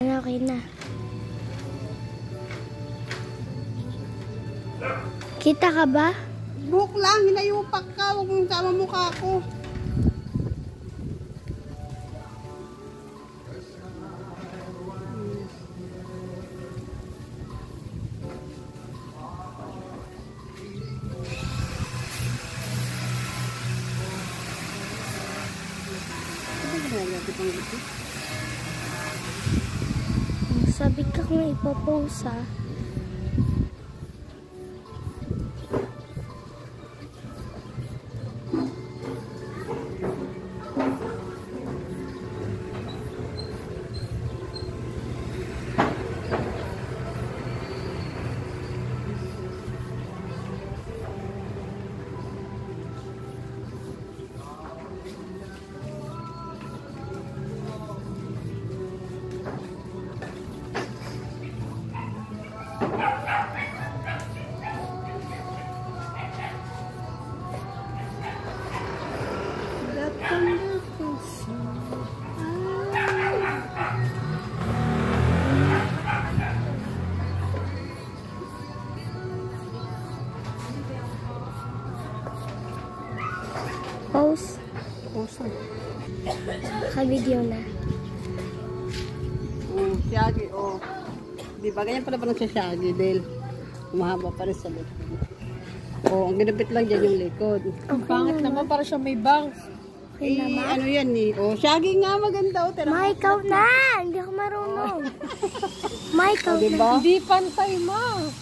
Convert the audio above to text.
Okay na. Kita ka ba? Buhok lang, hinayupak ka. Huwag mong sama mukha ko. Sabi ka kung ipopost ha. Post. Ka-video na. Shaggy, Di ba? Ganyan pala parang siya Shaggy dahil umahaba pa rin sa likod. Ang ginapit lang dyan yung likod. Ang pangit naman, para siya may bangs. Okay naman. Ano yan eh? Shaggy nga, maganda. Ma, ikaw na! Hindi ako marunong. Ma, ikaw na. Diba? Hindi pantay, ma.